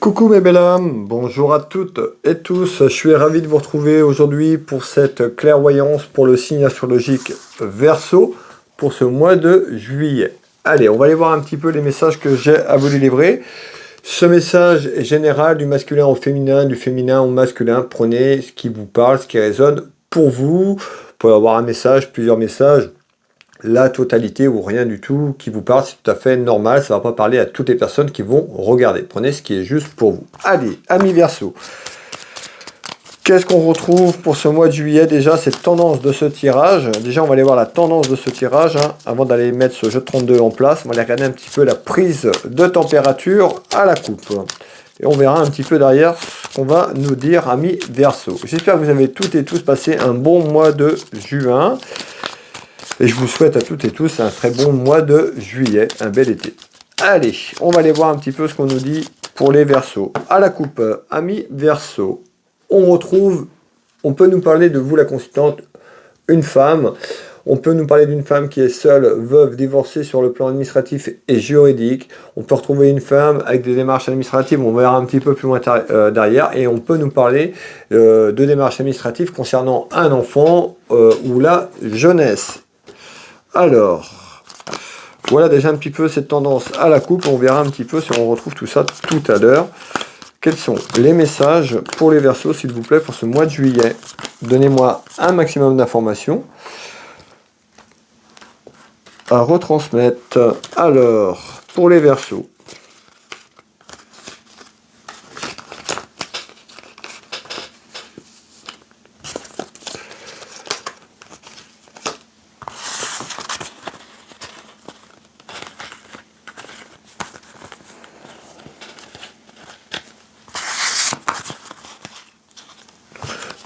Coucou mes belles âmes, bonjour à toutes et tous, je suis ravi de vous retrouver aujourd'hui pour cette clairvoyance pour le signe astrologique Verseau pour ce mois de juillet. Allez, on va aller voir un petit peu les messages que j'ai à vous délivrer. Ce message est général, du masculin au féminin, du féminin au masculin. Prenez ce qui vous parle, ce qui résonne pour vous. Vous pouvez avoir un message, plusieurs messages. La totalité ou rien du tout qui vous parle, c'est tout à fait normal, ça ne va pas parler à toutes les personnes qui vont regarder. Prenez ce qui est juste pour vous. Allez, amis Verseau, qu'est-ce qu'on retrouve pour ce mois de juillet? Déjà, cette tendance de ce tirage. Déjà, on va aller voir la tendance de ce tirage, avant d'aller mettre ce jeu de 32 en place. On va aller regarder un petit peu la prise de température à la coupe. Et on verra un petit peu derrière ce qu'on va nous dire, amis Verseau. J'espère que vous avez toutes et tous passé un bon mois de juin. Et je vous souhaite à toutes et tous un très bon mois de juillet, un bel été. Allez, on va aller voir un petit peu ce qu'on nous dit pour les Verseaux. À la coupe, amis Verseaux, on peut nous parler de vous, la consultante, une femme. On peut nous parler d'une femme qui est seule, veuve, divorcée sur le plan administratif et juridique. On peut retrouver une femme avec des démarches administratives, on verra un petit peu plus loin derrière. Et on peut nous parler de démarches administratives concernant un enfant ou la jeunesse. Alors, voilà déjà un petit peu cette tendance à la coupe. On verra un petit peu si on retrouve tout ça tout à l'heure. Quels sont les messages pour les Verseaux, s'il vous plaît, pour ce mois de juillet? Donnez-moi un maximum d'informations à retransmettre. Alors, pour les Verseaux.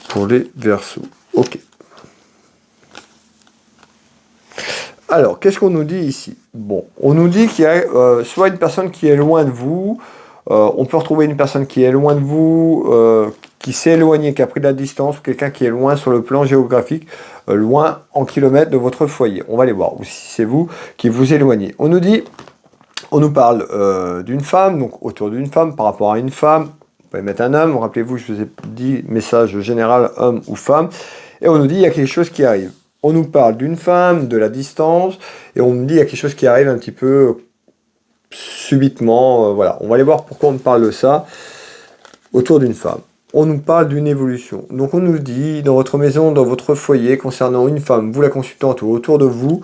Pour les Verseaux. Ok. Alors, qu'est-ce qu'on nous dit ici? Bon, on nous dit qu'il y a soit une personne qui est loin de vous, on peut retrouver une personne qui est loin de vous, qui s'est éloignée, qui a pris de la distance, ou quelqu'un qui est loin sur le plan géographique, loin en kilomètres de votre foyer. On va aller voir, ou si c'est vous qui vous éloignez. On nous parle d'une femme, donc autour d'une femme, par rapport à une femme. Vous pouvez mettre un homme, rappelez-vous, je vous ai dit message général, homme ou femme, et on nous dit il y a quelque chose qui arrive. On nous parle d'une femme, de la distance, et on nous dit il y a quelque chose qui arrive un petit peu subitement, voilà. On va aller voir pourquoi on parle de ça autour d'une femme. On nous parle d'une évolution. Donc on nous dit, dans votre maison, dans votre foyer, concernant une femme, vous la consultante ou autour de vous,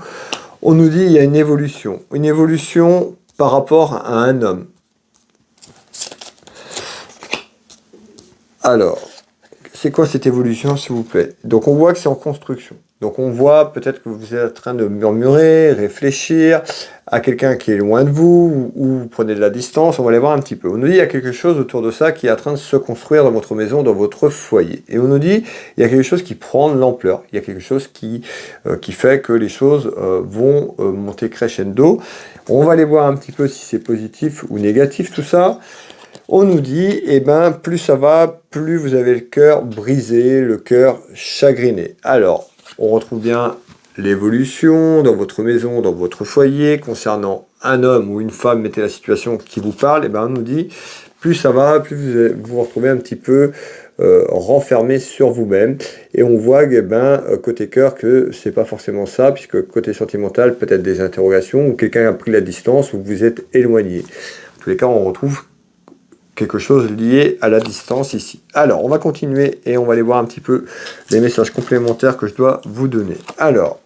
on nous dit il y a une évolution. Une évolution par rapport à un homme. Alors, c'est quoi cette évolution, s'il vous plaît? Donc on voit que c'est en construction. Donc on voit peut-être que vous êtes en train de murmurer, réfléchir à quelqu'un qui est loin de vous, ou vous prenez de la distance, on va aller voir un petit peu. On nous dit qu'il y a quelque chose autour de ça qui est en train de se construire dans votre maison, dans votre foyer. Et on nous dit il y a quelque chose qui prend de l'ampleur, il y a quelque chose qui fait que les choses vont monter crescendo. On va aller voir un petit peu si c'est positif ou négatif tout ça. On nous dit, eh ben, plus ça va, plus vous avez le cœur brisé, le cœur chagriné. Alors, on retrouve bien l'évolution dans votre maison, dans votre foyer, concernant un homme ou une femme, mettez la situation qui vous parle, eh ben, on nous dit, plus ça va, plus vous vous retrouvez un petit peu renfermé sur vous-même. Et on voit, eh ben, côté cœur, que c'est pas forcément ça, puisque côté sentimental, peut-être des interrogations, ou quelqu'un a pris la distance, ou vous êtes éloigné. En tous les cas, on retrouve quelque chose lié à la distance ici. Alors, on va continuer et on va aller voir un petit peu les messages complémentaires que je dois vous donner. Alors,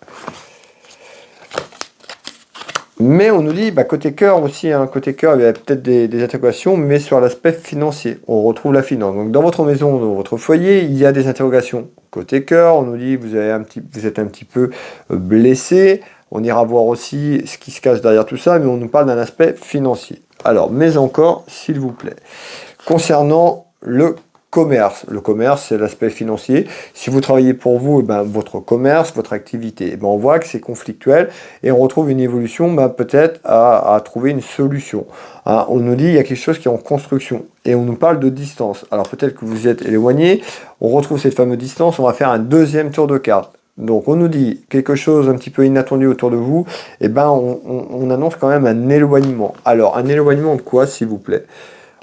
mais on nous dit, bah, côté cœur aussi, côté cœur, il y a peut-être des interrogations, mais sur l'aspect financier, on retrouve la finance. Donc, dans votre maison, dans votre foyer, il y a des interrogations. Côté cœur, on nous dit, vous êtes un petit peu blessé. On ira voir aussi ce qui se cache derrière tout ça, mais on nous parle d'un aspect financier. Alors, mais encore, s'il vous plaît, concernant le commerce, c'est l'aspect financier. Si vous travaillez pour vous, eh ben, votre commerce, votre activité, eh ben, on voit que c'est conflictuel et on retrouve une évolution, peut-être à trouver une solution. On nous dit il y a quelque chose qui est en construction et on nous parle de distance. Alors peut-être que vous êtes éloigné, on retrouve cette fameuse distance, on va faire un deuxième tour de carte. Donc on nous dit quelque chose un petit peu inattendu autour de vous, et ben on annonce quand même un éloignement. Alors un éloignement de quoi, s'il vous plaît?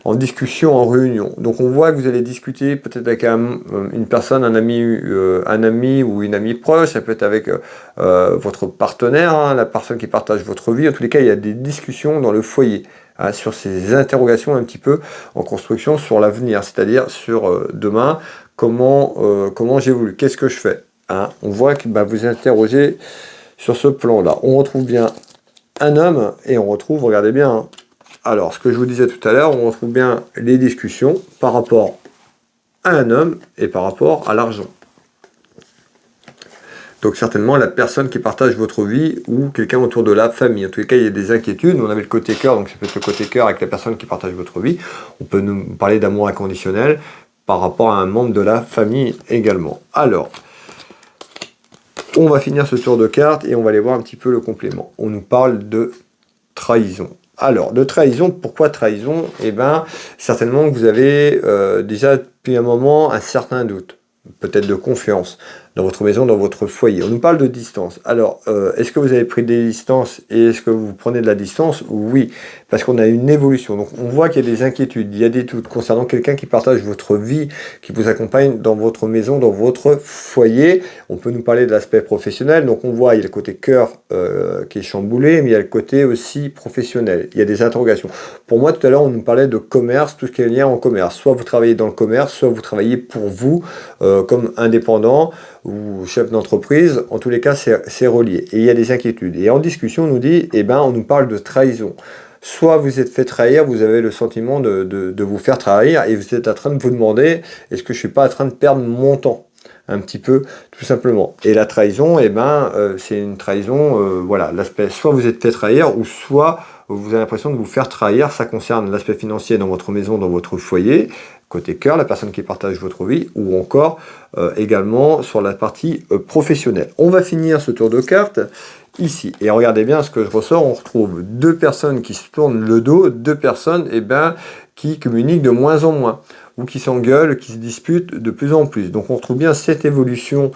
en discussion, en réunion. Donc on voit que vous allez discuter peut-être avec une personne, un ami ou une amie proche, ça peut être avec votre partenaire, hein, la personne qui partage votre vie. En tous les cas, il y a des discussions dans le foyer, hein, sur ces interrogations un petit peu en construction sur l'avenir, c'est-à-dire sur demain, comment j'évolue, qu'est-ce que je fais, hein. On voit que vous interrogez sur ce plan-là. On retrouve bien un homme et on retrouve, regardez bien, hein. Alors, ce que je vous disais tout à l'heure, on retrouve bien les discussions par rapport à un homme et par rapport à l'argent. Donc certainement la personne qui partage votre vie ou quelqu'un autour de la famille. En tous les cas, il y a des inquiétudes. On avait le côté cœur, donc ça peut être le côté cœur avec la personne qui partage votre vie. On peut nous parler d'amour inconditionnel par rapport à un membre de la famille également. Alors, on va finir ce tour de cartes et on va aller voir un petit peu le complément. On nous parle de trahison. Alors, de trahison, pourquoi trahison? Eh bien, certainement que vous avez déjà depuis un moment un certain doute, peut-être de confiance, dans votre maison, dans votre foyer. On nous parle de distance. Alors, est-ce que vous avez pris des distances et est-ce que vous prenez de la distance? Oui, parce qu'on a une évolution. Donc, on voit qu'il y a des inquiétudes, il y a des doutes concernant quelqu'un qui partage votre vie, qui vous accompagne dans votre maison, dans votre foyer. On peut nous parler de l'aspect professionnel. Donc, on voit, il y a le côté cœur qui est chamboulé, mais il y a le côté aussi professionnel. Il y a des interrogations. Pour moi, tout à l'heure, on nous parlait de commerce, tout ce qui est lié en commerce. Soit vous travaillez dans le commerce, soit vous travaillez pour vous, comme indépendant, ou chef d'entreprise, en tous les cas, c'est relié. Et il y a des inquiétudes. Et en discussion, on nous dit, on nous parle de trahison. Soit vous êtes fait trahir, vous avez le sentiment de vous faire trahir, et vous êtes en train de vous demander, est-ce que je ne suis pas en train de perdre mon temps? Un petit peu, tout simplement. Et la trahison, c'est une trahison, voilà, l'aspect, soit vous êtes fait trahir, ou soit vous avez l'impression de vous faire trahir. Ça concerne l'aspect financier dans votre maison, dans votre foyer, côté cœur, la personne qui partage votre vie, ou encore également sur la partie professionnelle. On va finir ce tour de cartes ici. Et regardez bien ce que je ressors, on retrouve deux personnes qui se tournent le dos, deux personnes qui communiquent de moins en moins, ou qui s'engueulent, qui se disputent de plus en plus. Donc on retrouve bien cette évolution,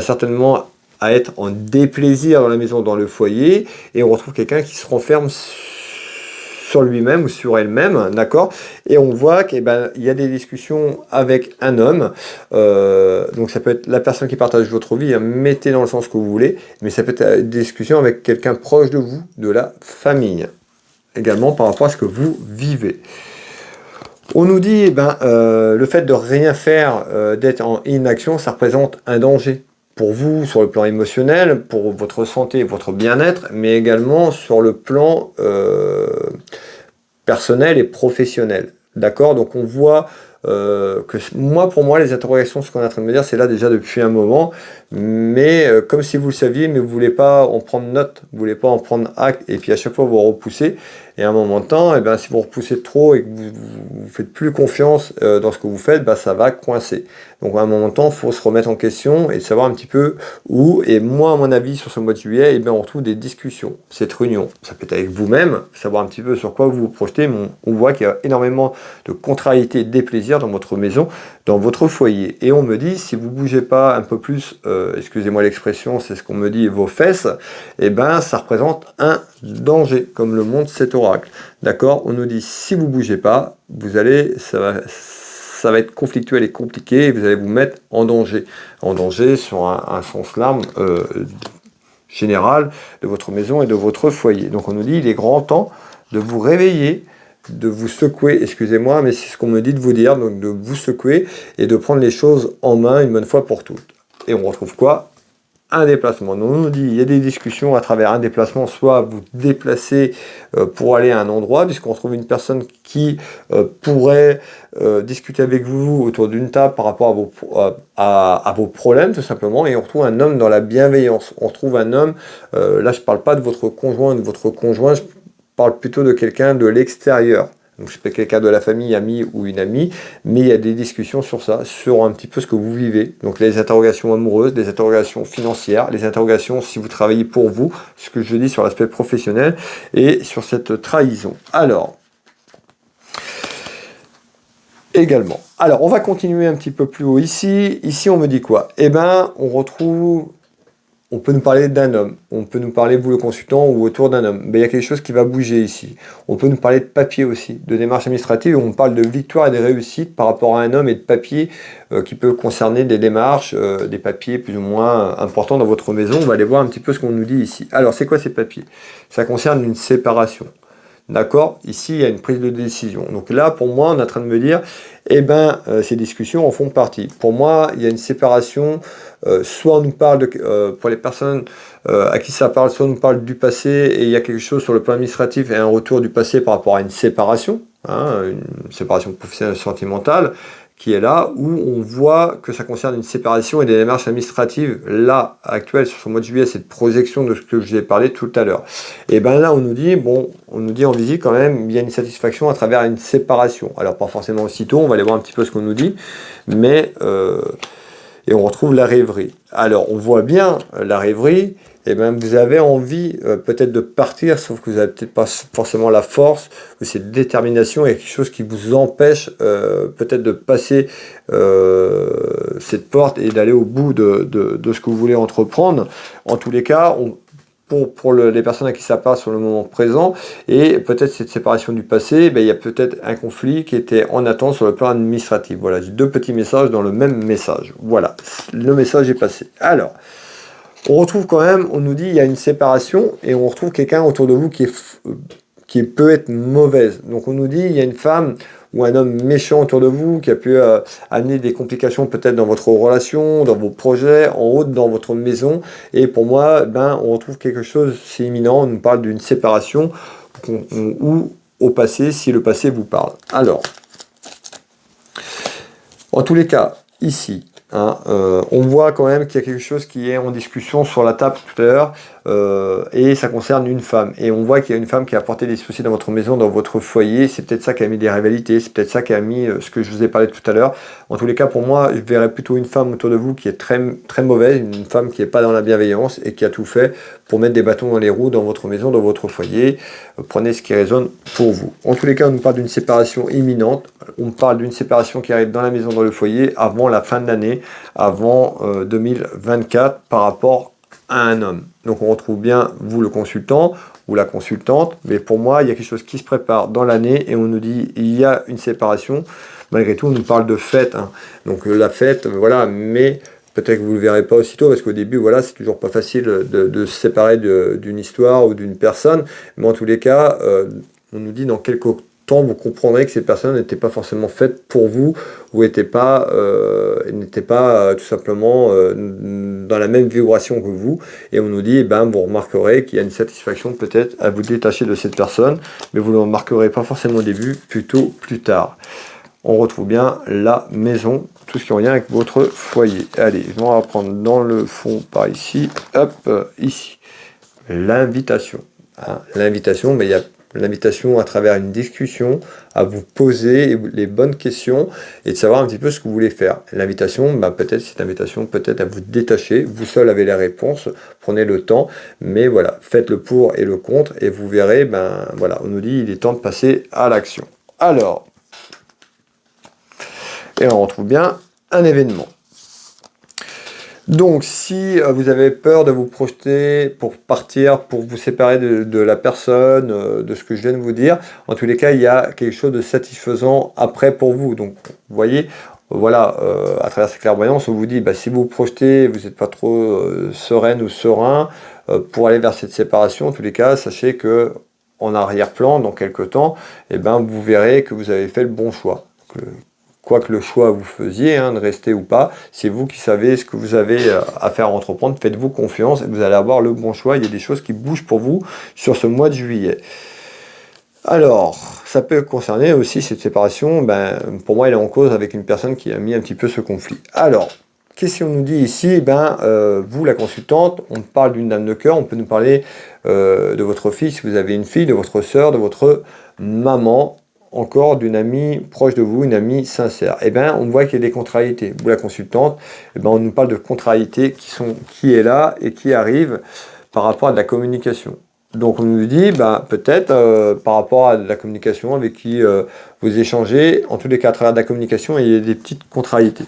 certainement à être en déplaisir dans la maison, dans le foyer, et on retrouve quelqu'un qui se renferme sur lui-même ou sur elle-même, d'accord? Et on voit qu'il y a des discussions avec un homme, donc ça peut être la personne qui partage votre vie, hein, mettez dans le sens que vous voulez, mais ça peut être des discussions avec quelqu'un proche de vous, de la famille, également par rapport à ce que vous vivez. On nous dit, le fait de rien faire, d'être en inaction, ça représente un danger pour vous sur le plan émotionnel, pour votre santé, votre bien-être, mais également sur le plan personnel et professionnel. D'accord? Donc on voit que pour moi, les interrogations, ce qu'on est en train de me dire, c'est là déjà depuis un moment, mais comme si vous le saviez, mais vous ne voulez pas en prendre note, vous ne voulez pas en prendre acte, et puis à chaque fois vous repoussez, et à un moment de temps, si vous repoussez trop et que vous faites plus confiance dans ce que vous faites, ça va coincer. Donc à un moment de temps, il faut se remettre en question et savoir un petit peu où, et moi à mon avis sur ce mois de juillet, on retrouve des discussions, cette réunion, ça peut être avec vous-même, savoir un petit peu sur quoi vous vous projetez, mais on voit qu'il y a énormément de contrariétés, de déplaisirs dans votre maison, dans votre foyer, et on me dit, si vous bougez pas un peu plus, excusez-moi l'expression, c'est ce qu'on me dit, vos fesses, ça représente un danger, comme le montre cet oracle, d'accord? On nous dit, si vous bougez pas, ça va être conflictuel et compliqué, et vous allez vous mettre en danger sur un sens large général de votre maison et de votre foyer. Donc on nous dit, il est grand temps de vous réveiller, de vous secouer, excusez-moi, mais c'est ce qu'on me dit de vous dire, donc de vous secouer et de prendre les choses en main une bonne fois pour toutes. Et on retrouve quoi? Un déplacement. Donc on nous dit, il y a des discussions à travers un déplacement, soit vous déplacez pour aller à un endroit, puisqu'on retrouve une personne qui pourrait discuter avec vous autour d'une table par rapport à vos problèmes, tout simplement, et on retrouve un homme dans la bienveillance. On retrouve un homme, là je ne parle pas de votre conjoint, je parle plutôt de quelqu'un de l'extérieur. Donc c'est quelqu'un de la famille, ami ou une amie, mais il y a des discussions sur ça, sur un petit peu ce que vous vivez. Donc les interrogations amoureuses, les interrogations financières, les interrogations si vous travaillez pour vous, ce que je dis sur l'aspect professionnel et sur cette trahison. Alors, également. Alors, on va continuer un petit peu plus haut ici. Ici, on me dit quoi? On retrouve on peut nous parler d'un homme, on peut nous parler, vous le consultant, ou autour d'un homme. Mais il y a quelque chose qui va bouger ici. On peut nous parler de papier aussi, de démarches administratives, où on parle de victoire et de réussite par rapport à un homme et de papier qui peut concerner des démarches, des papiers plus ou moins importants dans votre maison. On va aller voir un petit peu ce qu'on nous dit ici. Alors, c'est quoi ces papiers? Ça concerne une séparation. D'accord? Ici, il y a une prise de décision. Donc là, pour moi, on est en train de me dire, eh ben, ces discussions en font partie. Pour moi, il y a une séparation. Soit on nous parle, pour les personnes à qui ça parle, soit on nous parle du passé et il y a quelque chose sur le plan administratif et un retour du passé par rapport à une séparation, hein, une séparation professionnelle sentimentale, qui est là, où on voit que ça concerne une séparation et des démarches administratives, là, actuelles, sur ce mois de juillet, cette projection de ce que je vous ai parlé tout à l'heure. Et bien là, on nous dit, bon, on nous dit en visite quand même, il y a une satisfaction à travers une séparation. Alors, pas forcément aussitôt, on va aller voir un petit peu ce qu'on nous dit, mais, et on retrouve la rêverie. Alors, on voit bien la rêverie, et bien vous avez envie peut-être de partir, sauf que vous n'avez peut-être pas forcément la force, ou cette détermination, et quelque chose qui vous empêche peut-être de passer cette porte et d'aller au bout de ce que vous voulez entreprendre. En tous les cas, pour les personnes à qui ça passe sur le moment présent, et peut-être cette séparation du passé, ben, il y a peut-être un conflit qui était en attente sur le plan administratif. Voilà, j'ai deux petits messages dans le même message. Voilà, le message est passé. Alors, on retrouve quand même, on nous dit il y a une séparation et on retrouve quelqu'un autour de vous qui peut être mauvaise. Donc on nous dit il y a une femme ou un homme méchant autour de vous qui a pu amener des complications peut-être dans votre relation, dans vos projets, en haut dans votre maison. Et pour moi, ben, on retrouve quelque chose, c'est imminent, on nous parle d'une séparation ou au passé, si le passé vous parle. Alors, en tous les cas, ici, hein, on voit quand même qu'il y a quelque chose qui est en discussion sur la table tout à l'heure, et ça concerne une femme. Et on voit qu'il y a une femme qui a apporté des soucis dans votre maison, dans votre foyer. C'est peut-être ça qui a mis des rivalités, c'est peut-être ça qui a mis ce que je vous ai parlé tout à l'heure. En tous les cas, pour moi, je verrais plutôt une femme autour de vous qui est très, très mauvaise, une femme qui n'est pas dans la bienveillance et qui a tout fait pour mettre des bâtons dans les roues dans votre maison, dans votre foyer. Prenez ce qui résonne pour vous. En tous les cas, on nous parle d'une séparation imminente. On parle d'une séparation qui arrive dans la maison, dans le foyer, avant la fin de l'année, avant 2024, par rapport à un homme. Donc on retrouve bien vous le consultant ou la consultante, mais pour moi il y a quelque chose qui se prépare dans l'année et on nous dit il y a une séparation. Malgré tout on nous parle de fête, hein. Donc la fête, voilà, mais peut-être que vous ne le verrez pas aussitôt parce qu'au début voilà c'est toujours pas facile de se séparer d'une histoire ou d'une personne, mais en tous les cas on nous dit dans quelques vous comprendrez que ces personnes n'étaient pas forcément faites pour vous ou n'étaient pas tout simplement dans la même vibration que vous. Et on nous dit, eh ben, vous remarquerez qu'il y a une satisfaction peut-être à vous détacher de cette personne, mais vous ne le remarquerez pas forcément au début, plutôt plus tard. On retrouve bien la maison, tout ce qui est en lien avec votre foyer. Allez, on va prendre dans le fond par ici, hop, ici, l'invitation. Hein, l'invitation, mais il y a l'invitation à travers une discussion à vous poser les bonnes questions et de savoir un petit peu ce que vous voulez faire. L'invitation, bah, peut-être cette invitation peut-être à vous détacher, vous seul avez les réponses, prenez le temps, mais voilà, faites le pour et le contre et vous verrez, ben voilà, on nous dit il est temps de passer à l'action. Alors, et on retrouve bien un événement. Donc, si vous avez peur de vous projeter pour partir, pour vous séparer de la personne, de ce que je viens de vous dire, en tous les cas, il y a quelque chose de satisfaisant après pour vous. Donc, vous voyez, voilà, à travers cette clairvoyance, on vous dit, bah, si vous vous projetez, vous n'êtes pas trop sereine ou serein pour aller vers cette séparation, en tous les cas, sachez que en arrière-plan, dans quelques temps, eh ben, vous verrez que vous avez fait le bon choix. Quoi que le choix vous faisiez, hein, de rester ou pas, c'est vous qui savez ce que vous avez à faire entreprendre, faites-vous confiance et vous allez avoir le bon choix. Il y a des choses qui bougent pour vous sur ce mois de juillet. Alors, ça peut concerner aussi cette séparation, ben, pour moi elle est en cause avec une personne qui a mis un petit peu ce conflit. Alors, qu'est-ce qu'on nous dit ici? Ben, vous la consultante, on parle d'une dame de cœur, on peut nous parler de votre fille, si vous avez une fille, de votre soeur, de votre maman, encore d'une amie proche de vous, une amie sincère. Eh bien, on voit qu'il y a des contrariétés. Vous, la consultante, eh ben, on nous parle de contrariétés qui est là et qui arrivent par rapport à de la communication. Donc, on nous dit, ben, peut-être, par rapport à de la communication avec qui vous échangez, en tous les cas, à travers de la communication, il y a des petites contrariétés.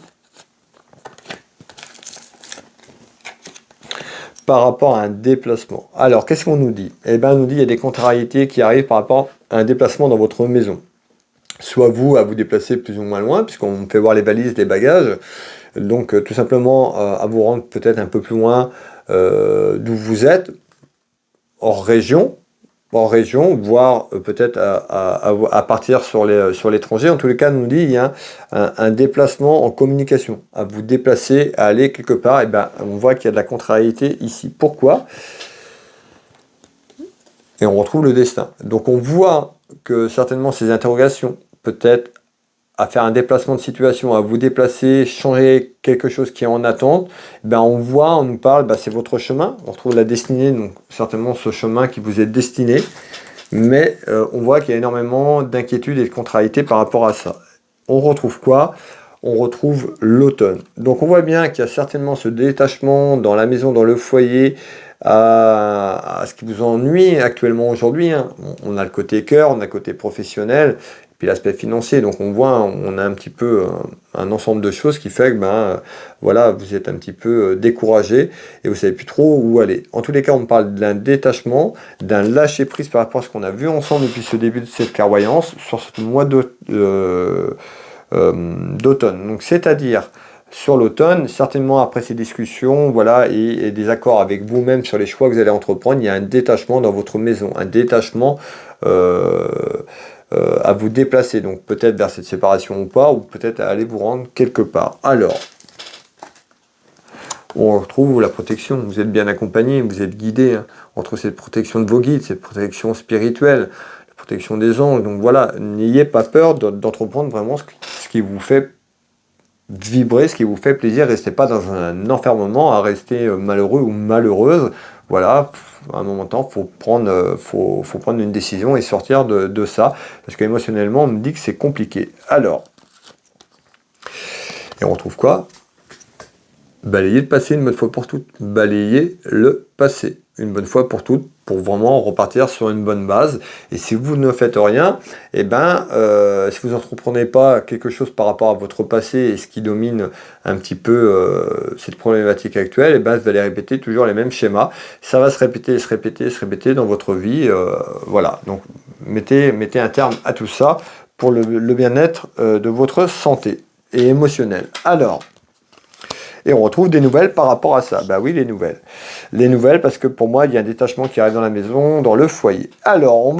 par rapport à un déplacement. Alors, qu'est-ce qu'on nous dit? Eh bien, on nous dit qu'il y a des contrariétés qui arrivent par rapport à un déplacement dans votre maison. Soit vous, à vous déplacer plus ou moins loin, puisqu'on fait voir les valises, les bagages. Donc, tout simplement, à vous rendre peut-être un peu plus loin d'où vous êtes, hors région, voire peut-être à partir sur l'étranger. En tous les cas, nous dit il y a un déplacement en communication, à vous déplacer, à aller quelque part. Et ben, on voit qu'il y a de la contrariété ici. Pourquoi? Et on retrouve le destin. Donc on voit que certainement ces interrogations, peut-être à faire un déplacement de situation, à vous déplacer, changer quelque chose qui est en attente, ben on voit, on nous parle, ben c'est votre chemin, on retrouve la destinée, donc certainement ce chemin qui vous est destiné, mais on voit qu'il y a énormément d'inquiétudes et de contrariétés par rapport à ça. On retrouve quoi? On retrouve l'automne. Donc on voit bien qu'il y a certainement ce détachement dans la maison, dans le foyer, à ce qui vous ennuie actuellement aujourd'hui. Hein. On a le côté cœur, on a le côté professionnel, puis l'aspect financier. Donc on voit, on a un petit peu un ensemble de choses qui fait que voilà, vous êtes un petit peu découragé et vous savez plus trop où aller. En tous les cas, on parle d'un détachement, d'un lâcher prise par rapport à ce qu'on a vu ensemble depuis ce début de cette clairvoyance sur ce mois d'automne. Donc c'est-à-dire sur l'automne, certainement après ces discussions, voilà, et des accords avec vous-même sur les choix que vous allez entreprendre, il y a un détachement dans votre maison, un détachement à vous déplacer, donc peut-être vers cette séparation ou pas, ou peut-être à aller vous rendre quelque part. Alors, on retrouve la protection, vous êtes bien accompagné, vous êtes guidé hein, entre cette protection de vos guides, cette protection spirituelle, la protection des anges, donc voilà, n'ayez pas peur d'entreprendre vraiment ce qui vous fait vibrer, ce qui vous fait plaisir, restez pas dans un enfermement à rester malheureux ou malheureuse. Voilà, à un moment temps, faut prendre une décision et sortir de ça, parce qu'émotionnellement, on me dit que c'est compliqué. Alors, et on retrouve quoi? Balayer le passé une bonne fois pour toutes. Balayer le passé une bonne fois pour toutes, pour vraiment repartir sur une bonne base. Et si vous ne faites rien, eh ben, si vous n'entreprenez pas quelque chose par rapport à votre passé et ce qui domine un petit peu cette problématique actuelle, eh ben, vous allez répéter toujours les mêmes schémas. Ça va se répéter dans votre vie. Voilà. Donc, mettez un terme à tout ça pour le bien-être de votre santé et émotionnelle. Alors, et on retrouve des nouvelles par rapport à ça. Bah oui, les nouvelles. Les nouvelles, parce que pour moi, il y a un détachement qui arrive dans la maison, dans le foyer. Alors,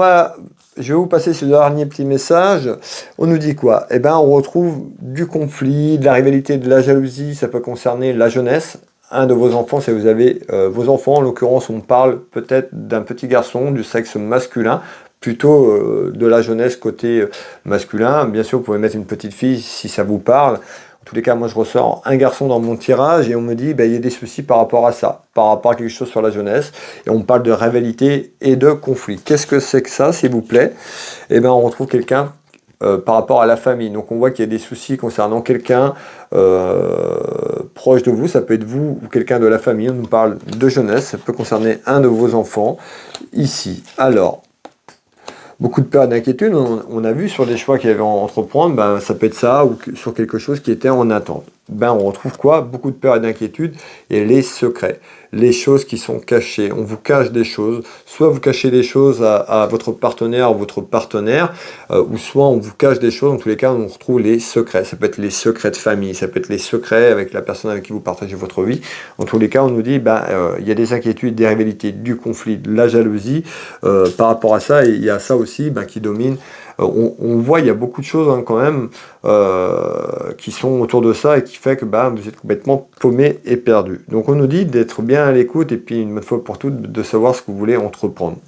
je vais vous passer ce dernier petit message. On nous dit quoi? Eh bien, on retrouve du conflit, de la rivalité, de la jalousie. Ça peut concerner la jeunesse. Un de vos enfants, si vous avez vos enfants, en l'occurrence, on parle peut-être d'un petit garçon du sexe masculin, plutôt de la jeunesse côté masculin. Bien sûr, vous pouvez mettre une petite fille si ça vous parle. En tous les cas, moi je ressors un garçon dans mon tirage et on me dit il y a des soucis par rapport à ça, par rapport à quelque chose sur la jeunesse. Et on parle de rivalité et de conflit. Qu'est-ce que c'est que ça, s'il vous plaît? Eh bien, on retrouve quelqu'un par rapport à la famille. Donc on voit qu'il y a des soucis concernant quelqu'un proche de vous. Ça peut être vous ou quelqu'un de la famille. On nous parle de jeunesse. Ça peut concerner un de vos enfants ici. Alors, beaucoup de peur et d'inquiétude, on a vu sur des choix qu'il y avait à entreprendre, ça peut être ça, ou sur quelque chose qui était en attente. On retrouve quoi? Beaucoup de peur et d'inquiétude, et les secrets, les choses qui sont cachées. On vous cache des choses, soit vous cachez des choses à votre partenaire ou votre partenaire, ou soit on vous cache des choses, en tous les cas on retrouve les secrets. Ça peut être les secrets de famille, ça peut être les secrets avec la personne avec qui vous partagez votre vie. En tous les cas on nous dit, il y a des inquiétudes, des rivalités, du conflit, de la jalousie, par rapport à ça, et il y a ça aussi qui domine. On voit, il y a beaucoup de choses quand même qui sont autour de ça et qui fait que vous êtes complètement paumé et perdu. Donc on nous dit d'être bien à l'écoute et puis une bonne fois pour toutes de savoir ce que vous voulez entreprendre.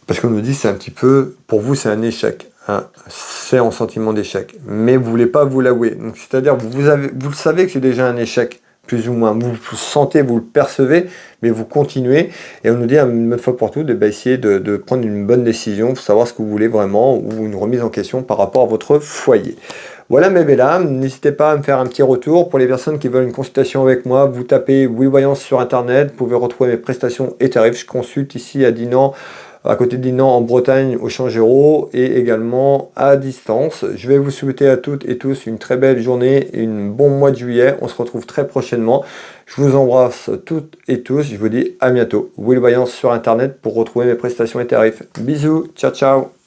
Parce qu'on nous dit c'est un petit peu, pour vous c'est un échec, hein, c'est un sentiment d'échec, mais vous ne voulez pas vous l'avouer. Donc c'est-à-dire vous le savez que c'est déjà un échec, plus ou moins, vous le sentez, vous le percevez, mais vous continuez, et on nous dit une bonne fois pour toutes, essayer de prendre une bonne décision pour savoir ce que vous voulez vraiment, ou une remise en question par rapport à votre foyer. Voilà mes belles âmes, n'hésitez pas à me faire un petit retour. Pour les personnes qui veulent une consultation avec moi, vous tapez Oui Voyance sur internet, vous pouvez retrouver mes prestations et tarifs. Je consulte ici à Dinan, à côté de Dinan en Bretagne au Champ Géraud et également à distance. Je vais vous souhaiter à toutes et tous une très belle journée et un bon mois de juillet. On se retrouve très prochainement. Je vous embrasse toutes et tous. Je vous dis à bientôt. Will Voyance sur internet pour retrouver mes prestations et tarifs. Bisous, ciao ciao.